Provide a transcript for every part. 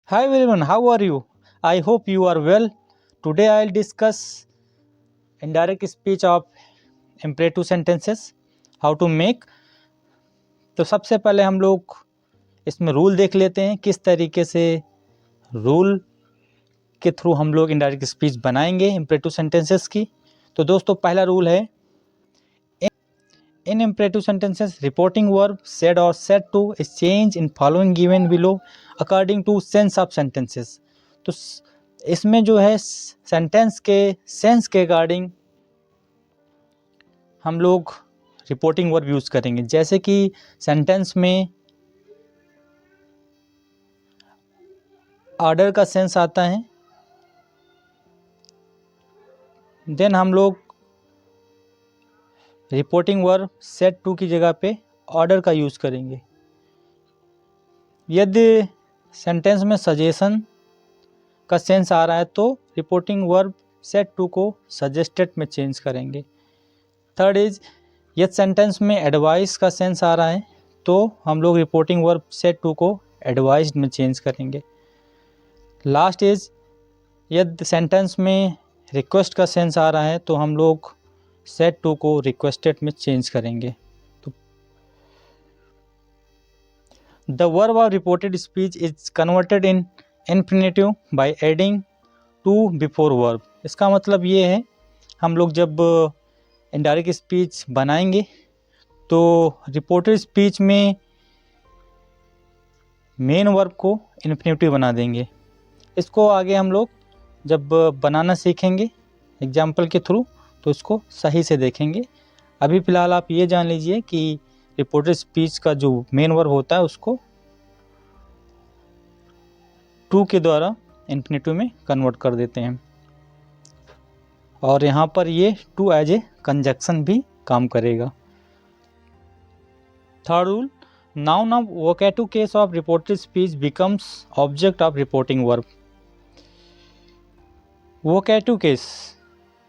Hi everyone, how are you? I hope you are well. Today I'll discuss indirect speech of imperative sentences, how to make। तो सबसे पहले हम लोग इसमें rule देख लेते हैं, किस तरीके से रूल के थ्रू हम लोग इनडायरेक्ट स्पीच बनाएंगे imperative सेंटेंसेस की। तो दोस्तों पहला रूल है, इन imperative sentences reporting verb said or said to is changed in following given below according to sense of sentences। तो इसमें जो है सेंटेंस के सेंस के अकॉर्डिंग हम लोग रिपोर्टिंग वर्ब यूज़ करेंगे। जैसे कि सेंटेंस में ऑर्डर का सेंस आता है, देन हम लोग रिपोर्टिंग वर्ब सेड टू की जगह पे ऑर्डर का यूज़ करेंगे। यदि सेंटेंस में सजेशन का सेंस आ रहा है तो रिपोर्टिंग वर्ब सेड टू को सजेस्टेड में चेंज करेंगे। थर्ड इज, यदि सेंटेंस में एडवाइस का सेंस आ रहा है तो हम लोग रिपोर्टिंग वर्ब सेड टू को एडवाइज्ड में चेंज करेंगे। लास्ट इज, यदि सेंटेंस में रिक्वेस्ट का सेंस आ रहा है तो हम लोग सेड टू को रिक्वेस्टेड में चेंज करेंगे। तो the verb of reported speech is converted in infinitive by adding to before verb. इसका मतलब ये है, हम लोग जब इनडायरेक्ट स्पीच बनाएंगे तो रिपोर्टेड स्पीच में मेन वर्ब को इन्फिनेटिव बना देंगे। इसको आगे हम लोग जब बनाना सीखेंगे एग्जाम्पल के थ्रू तो इसको सही से देखेंगे। अभी फ़िलहाल आप ये जान लीजिए कि रिपोर्टेड स्पीच का जो मेन वर्ब होता है उसको टू के द्वारा इन्फिनेटिव में कन्वर्ट कर देते हैं, और यहाँ पर ये टू एज ए कंजक्शन भी काम करेगा। Third rule, noun of vocative case of reported speech becomes object of reporting verb. Vocative case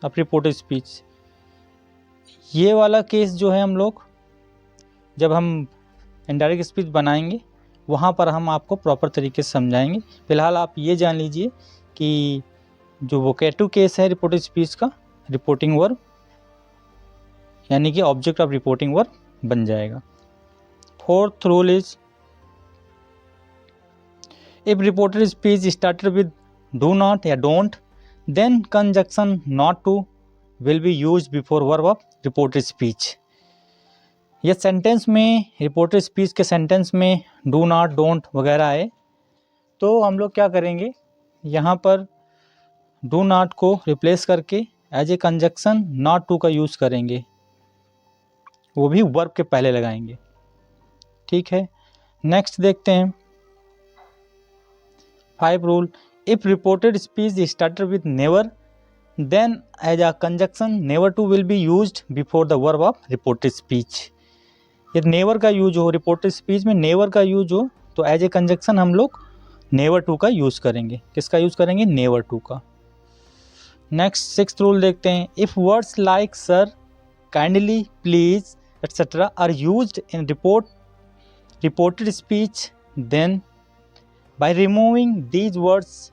of reported speech, ये वाला केस जो है हम लोग जब हम इनडायरेक्ट स्पीच बनाएंगे वहाँ पर हम आपको प्रॉपर तरीके से समझाएंगे। फिलहाल आप ये जान लीजिए कि जो वोकेटिव केस है रिपोर्टेड स्पीच का, रिपोर्टिंग वर्ब यानी कि ऑब्जेक्ट ऑफ रिपोर्टिंग वर्ब बन जाएगा। Fourth rule is, if reported speech started with do not या don't then conjunction not to will be used before verb of reported speech. यह sentence में reported speech के sentence में do not don't वगैरह है तो हम लोग क्या करेंगे, यहाँ पर डू नॉट को रिप्लेस करके as A conjunction not to का यूज़ करेंगे, वो भी वर्ब के पहले लगाएंगे। ठीक है, नेक्स्ट देखते हैं। 5 rule, if reported speech started with never then as a conjunction never to will be used before the verb of reported speech. यदि नेवर का यूज हो, रिपोर्टेड स्पीच में नेवर का यूज हो तो एज ए कंजक्शन हम लोग never to का यूज़ करेंगे। किसका यूज़ करेंगे? नेवर टू का। नेक्स्ट 6th रूल देखते हैं। If words like sir, kindly, please etcetera are used in reported speech then by removing these words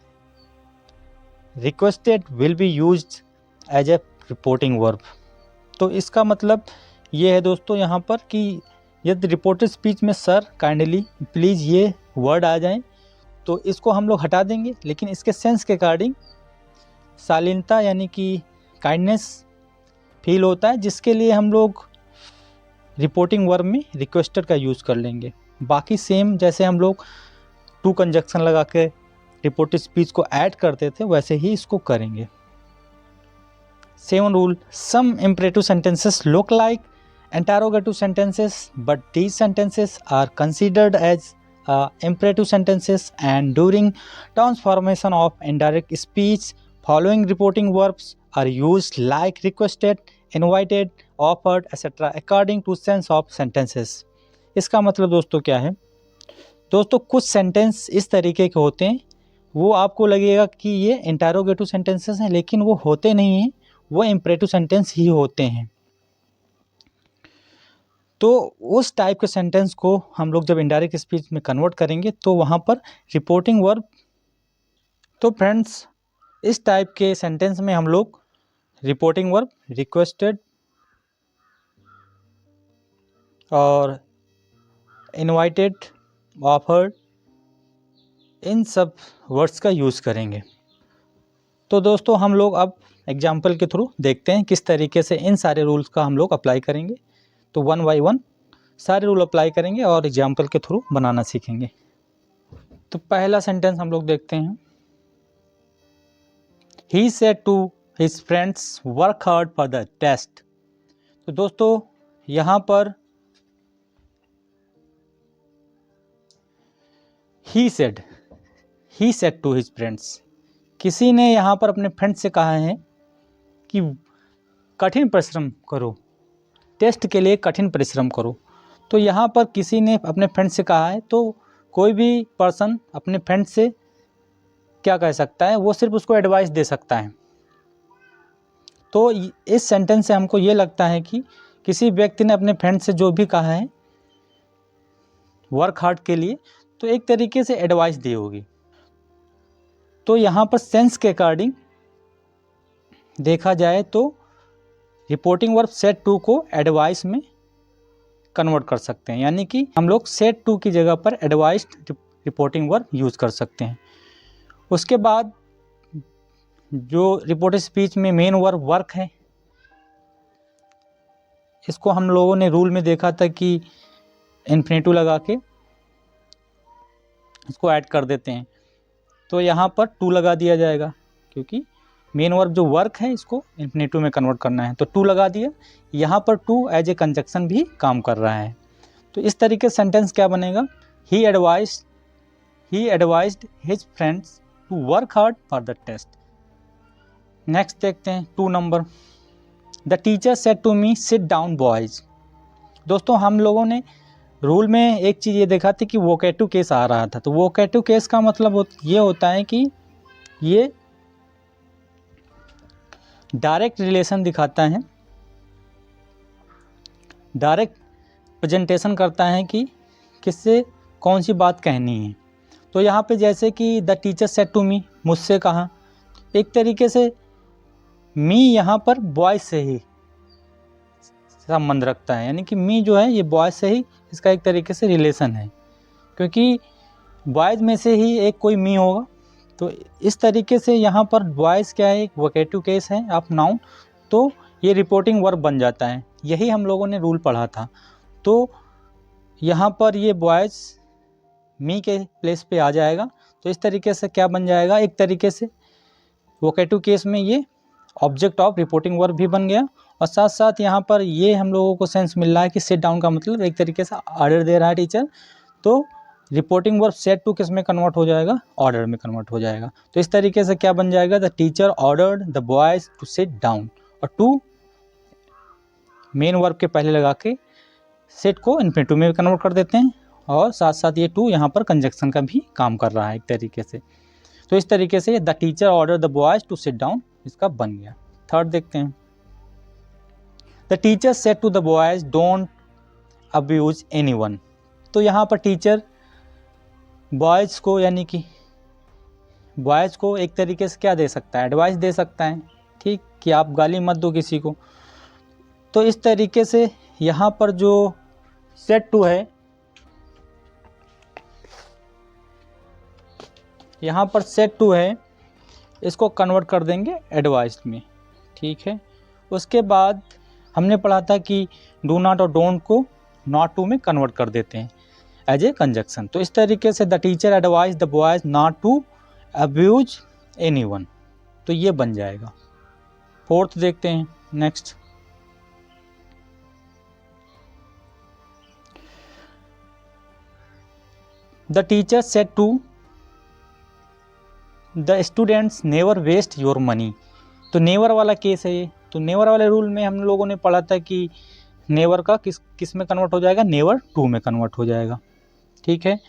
requested will be used as a reporting verb. तो इसका मतलब ये है दोस्तों यहाँ पर कि यदि रिपोर्टेड स्पीच में सर, काइंडली, प्लीज़ ये वर्ड आ जाएं तो इसको हम लोग हटा देंगे, लेकिन इसके सेंस के अकॉर्डिंग शालीनता यानी कि काइंडनेस फील होता है, जिसके लिए हम लोग रिपोर्टिंग वर्ब में रिक्वेस्टेड का यूज़ कर लेंगे। बाकी सेम जैसे हम लोग टू कंजक्शन लगा के रिपोर्टेड स्पीच को ऐड करते थे वैसे ही इसको करेंगे। 7 rule, some imperative sentences look like interrogative sentences but these sentences are considered as imperative sentences, and during transformation of indirect speech following reporting verbs are used like requested, invited, offered etc. according to sense of sentences। इसका मतलब दोस्तों क्या है? दोस्तों कुछ sentence इस तरीके के होते हैं, वो आपको लगेगा कि ये इंटरोगेटिव सेंटेंसेस हैं लेकिन वो होते नहीं हैं, वो इम्परेटिव सेंटेंस ही होते हैं। तो उस टाइप के सेंटेंस को हम लोग जब इनडायरेक्ट स्पीच में कन्वर्ट करेंगे तो वहाँ पर रिपोर्टिंग वर्ब तो फ्रेंड्स, इस टाइप के सेंटेंस में हम लोग रिपोर्टिंग वर्ब, रिक्वेस्टेड और इनवाइटेड, ऑफर्ड, इन सब वर्ड्स का यूज़ करेंगे। तो दोस्तों, हम लोग अब एग्जाम्पल के थ्रू देखते हैं किस तरीके से इन सारे रूल्स का हम लोग अप्लाई करेंगे। तो वन बाय वन सारे रूल अप्लाई करेंगे और एग्जाम्पल के थ्रू बनाना सीखेंगे। तो पहला सेंटेंस हम लोग देखते हैं। He said to his friends work hard for the test। तो दोस्तों, यहाँ पर he said to his friends, किसी ने यहाँ पर अपने फ्रेंड से कहा है कि कठिन परिश्रम करो, टेस्ट के लिए कठिन परिश्रम करो। तो यहाँ पर किसी ने अपने फ्रेंड से कहा है, तो कोई भी पर्सन अपने फ्रेंड से क्या कह सकता है, वो सिर्फ उसको एडवाइस दे सकता है। तो इस सेंटेंस से हमको ये लगता है कि किसी व्यक्ति ने अपने फ्रेंड से जो भी कहा है वर्क हार्ड के लिए, तो एक तरीके से एडवाइस दी होगी। तो यहाँ पर सेंस के अकॉर्डिंग देखा जाए तो रिपोर्टिंग वर्ब सेड टू को एडवाइस में कन्वर्ट कर सकते हैं, यानी कि हम लोग सेड टू की जगह पर एडवाइस्ड रिपोर्टिंग वर्ब यूज़ कर सकते हैं। उसके बाद जो रिपोर्टेड स्पीच में मेन वर्ब वर्क है, इसको हम लोगों ने रूल में देखा था कि इन्फिनेटिव लगा के इसको ऐड कर देते हैं। तो यहाँ पर टू लगा दिया जाएगा, क्योंकि मेन वर्ब जो वर्क है इसको इन्फिनेटिव में कन्वर्ट करना है, तो टू लगा दिया। यहाँ पर टू एज ए कंजक्शन भी काम कर रहा है। तो इस तरीके से सेंटेंस क्या बनेगा, he advised his friends to work hard for the test. Next देखते हैं 2 number. The teacher said to me sit down boys. दोस्तों, हम लोगों ने रूल में एक चीज़ ये देखा थी कि वोकेटिव केस आ रहा था। तो वोकेटिव केस का मतलब ये होता है कि ये डायरेक्ट रिलेशन दिखाता है, डायरेक्ट प्रेजेंटेशन करता है कि किससे कौन सी बात कहनी है। तो यहाँ पे जैसे कि the teacher said to me, मुझसे कहा, एक तरीके से मी यहाँ पर बॉयज से ही संबंध रखता है, यानी कि मी जो है ये बॉयज से ही इसका एक तरीके से रिलेशन है, क्योंकि बॉयज में से ही एक कोई मी होगा। तो इस तरीके से यहाँ पर बॉयज़ क्या है, एक वोकेटिव केस है ऑफ नाउन, तो ये रिपोर्टिंग वर्ब बन जाता है। यही हम लोगों ने रूल पढ़ा था। तो यहाँ पर ये बॉयज़ मी के प्लेस पे आ जाएगा। तो इस तरीके से क्या बन जाएगा, एक तरीके से वोकेटिव केस में ये ऑब्जेक्ट ऑफ रिपोर्टिंग वर्ब भी बन गया। और साथ साथ यहाँ पर ये हम लोगों को सेंस मिल रहा है कि सिट डाउन का मतलब एक तरीके से ऑर्डर दे रहा है टीचर। तो रिपोर्टिंग वर्ब सेड टू किस में कन्वर्ट हो जाएगा, ऑर्डर में कन्वर्ट हो जाएगा। तो इस तरीके से क्या बन जाएगा, the teacher ordered the boys to sit down, और टू मेन वर्ब के पहले लगा के सेट को इन्फिनेटिव में कन्वर्ट कर देते हैं, और साथ साथ ये टू यहाँ पर कंजक्शन का भी काम कर रहा है एक तरीके से। तो इस तरीके से the teacher order the boys to sit down इसका बन गया। थर्ड देखते हैं। The teacher said to the boys don't abuse anyone. तो यहाँ पर टीचर बॉयज़ को, यानी कि बॉयज़ को एक तरीके से क्या दे सकता है, एडवाइस दे सकता है, ठीक, कि आप गाली मत दो किसी को। तो इस तरीके से यहाँ पर जो सेड टू है, यहाँ पर सेड टू है, इसको कन्वर्ट कर देंगे एडवाइस में, ठीक है। उसके बाद हमने पढ़ा था कि डू नॉट और डोंट को नॉट टू में कन्वर्ट कर देते हैं एज ए कंजक्शन। तो इस तरीके से the teacher advise the boys not to abuse anyone, तो ये बन जाएगा। फोर्थ देखते हैं। Next, the teacher said to the students never waste your money. तो नेवर वाला केस है ये। तो नेवर वाले रूल में हम लोगों ने पढ़ा था कि नेवर का किस में कन्वर्ट हो जाएगा, नेवर टू में कन्वर्ट हो जाएगा, ठीक है।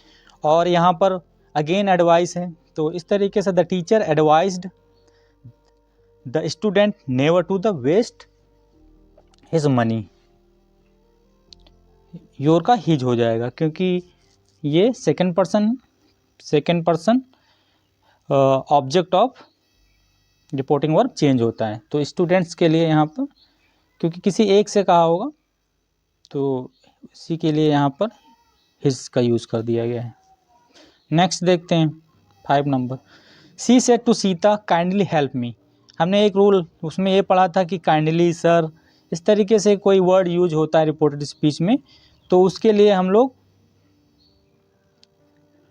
और यहाँ पर अगेन एडवाइस है। तो इस तरीके से the teacher advised the student never to the waste his money, your का हिज हो जाएगा, क्योंकि ये second person object of reporting verb change होता है। तो स्टूडेंट्स के लिए यहाँ पर क्योंकि किसी एक से कहा होगा तो इसी के लिए यहाँ पर हिज का यूज़ कर दिया गया है। नेक्स्ट देखते हैं 5 number. She said to Sita kindly help me. हमने एक रूल उसमें ये पढ़ा था कि काइंडली, सर, इस तरीके से कोई वर्ड यूज होता है रिपोर्टेड स्पीच में, तो उसके लिए हम लोग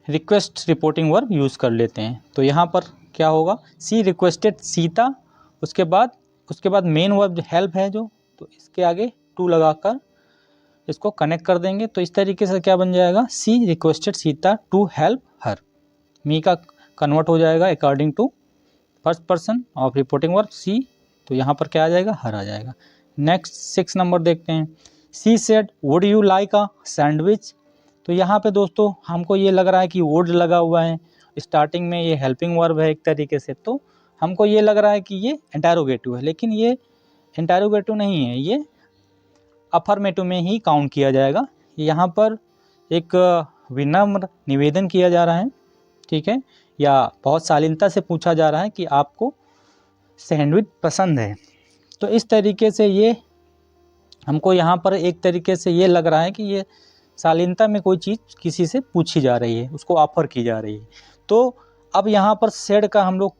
रिक्वेस्ट रिपोर्टिंग वर्ब यूज़ कर लेते हैं। तो यहाँ पर क्या होगा, सी रिक्वेस्टेड सीता, उसके बाद मेन वर्ब हेल्प है जो, तो इसके आगे टू लगाकर इसको कनेक्ट कर देंगे। तो इस तरीके से क्या बन जाएगा, she requested Sita to help her. Me का कन्वर्ट हो जाएगा according to first person of reporting verb she, तो यहाँ पर क्या आ जाएगा, हर आ जाएगा। नेक्स्ट 6 नंबर देखते हैं। सी said would you like a sandwich. तो यहाँ पे दोस्तों हमको ये लग रहा है कि वुड लगा हुआ है, स्टार्टिंग में ये हेल्पिंग वर्ब है एक तरीके से, तो हमको ये लग रहा है कि ये इंटरोगेटिव है, लेकिन ये इंटरोगेटिव नहीं है, ये अफर्मेटिव में ही काउंट किया जाएगा। यहाँ पर एक विनम्र निवेदन किया जा रहा है, ठीक है, या बहुत शालीनता से पूछा जा रहा है कि आपको सैंडविच पसंद है। तो इस तरीके से ये हमको यहाँ पर एक तरीके से ये लग रहा है कि ये शालीनता में कोई चीज़ किसी से पूछी जा रही है, उसको ऑफ़र की जा रही है। तो अब यहाँ पर सेड का हम लोग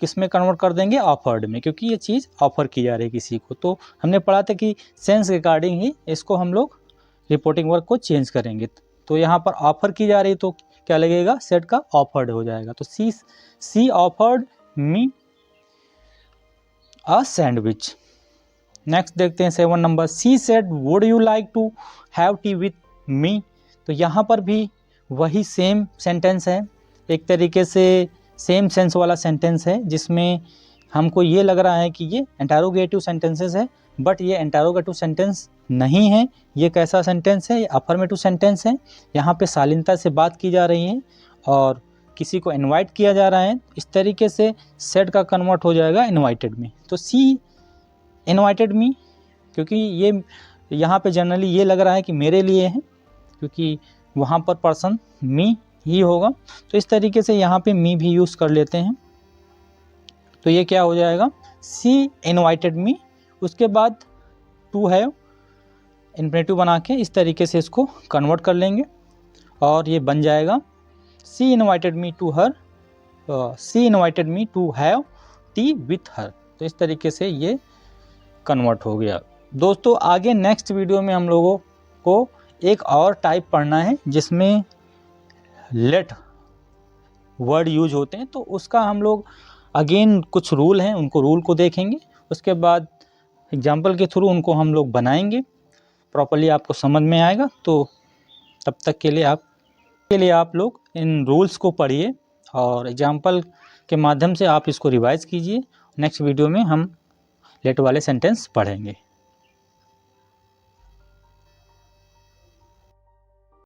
किस में कन्वर्ट कर देंगे, ऑफर्ड में, क्योंकि ये चीज़ ऑफ़र की जा रही है किसी को। तो हमने पढ़ा था कि सेंस के अकॉर्डिंग ही इसको हम लोग रिपोर्टिंग वर्ब को चेंज करेंगे। तो यहाँ पर ऑफ़र की जा रही है तो क्या लगेगा, सेड का ऑफर्ड हो जाएगा। तो she offered me a sandwich. Next देखते हैं 7 number. She said would you like to have tea with me. तो यहाँ पर भी वही सेम सेंटेंस है, एक तरीके से सेम सेंस वाला सेंटेंस है, जिसमें हमको ये लग रहा है कि ये इंटरोगेटिव सेंटेंसेस है, बट ये इंटरोगेटिव सेंटेंस नहीं है। ये कैसा सेंटेंस है, ये अफर्मेटिव सेंटेंस है। यहाँ पे शालीनता से बात की जा रही है और किसी को इनवाइट किया जा रहा है। इस तरीके से सेड का कन्वर्ट हो जाएगा इनवाइटेड में। तो सी इनवाइटेड मी, क्योंकि ये यहाँ पे जनरली ये लग रहा है कि मेरे लिए है, क्योंकि वहाँ पर पर्सन मी ही होगा। तो इस तरीके से यहाँ पे मी भी यूज़ कर लेते हैं। तो ये क्या हो जाएगा, सी इनवाइटेड मी, उसके बाद टू हैव इन्फिनेटिव बना के इस तरीके से इसको कन्वर्ट कर लेंगे और ये बन जाएगा she invited me to her, she invited me to have tea with her. तो इस तरीके से ये कन्वर्ट हो गया। दोस्तों आगे नेक्स्ट वीडियो में हम लोगों को एक और टाइप पढ़ना है जिसमें लेट वर्ड यूज होते हैं, तो उसका हम लोग अगेन कुछ रूल हैं, उनको रूल को देखेंगे, उसके बाद एग्जाम्पल के थ्रू उनको हम लोग बनाएंगे, प्रॉपर्ली आपको समझ में आएगा। तो तब तक के लिए आप लोग इन रूल्स को पढ़िए और एग्जाम्पल के माध्यम से आप इसको रिवाइज कीजिए। नेक्स्ट वीडियो में हम लेट वाले सेंटेंस पढ़ेंगे।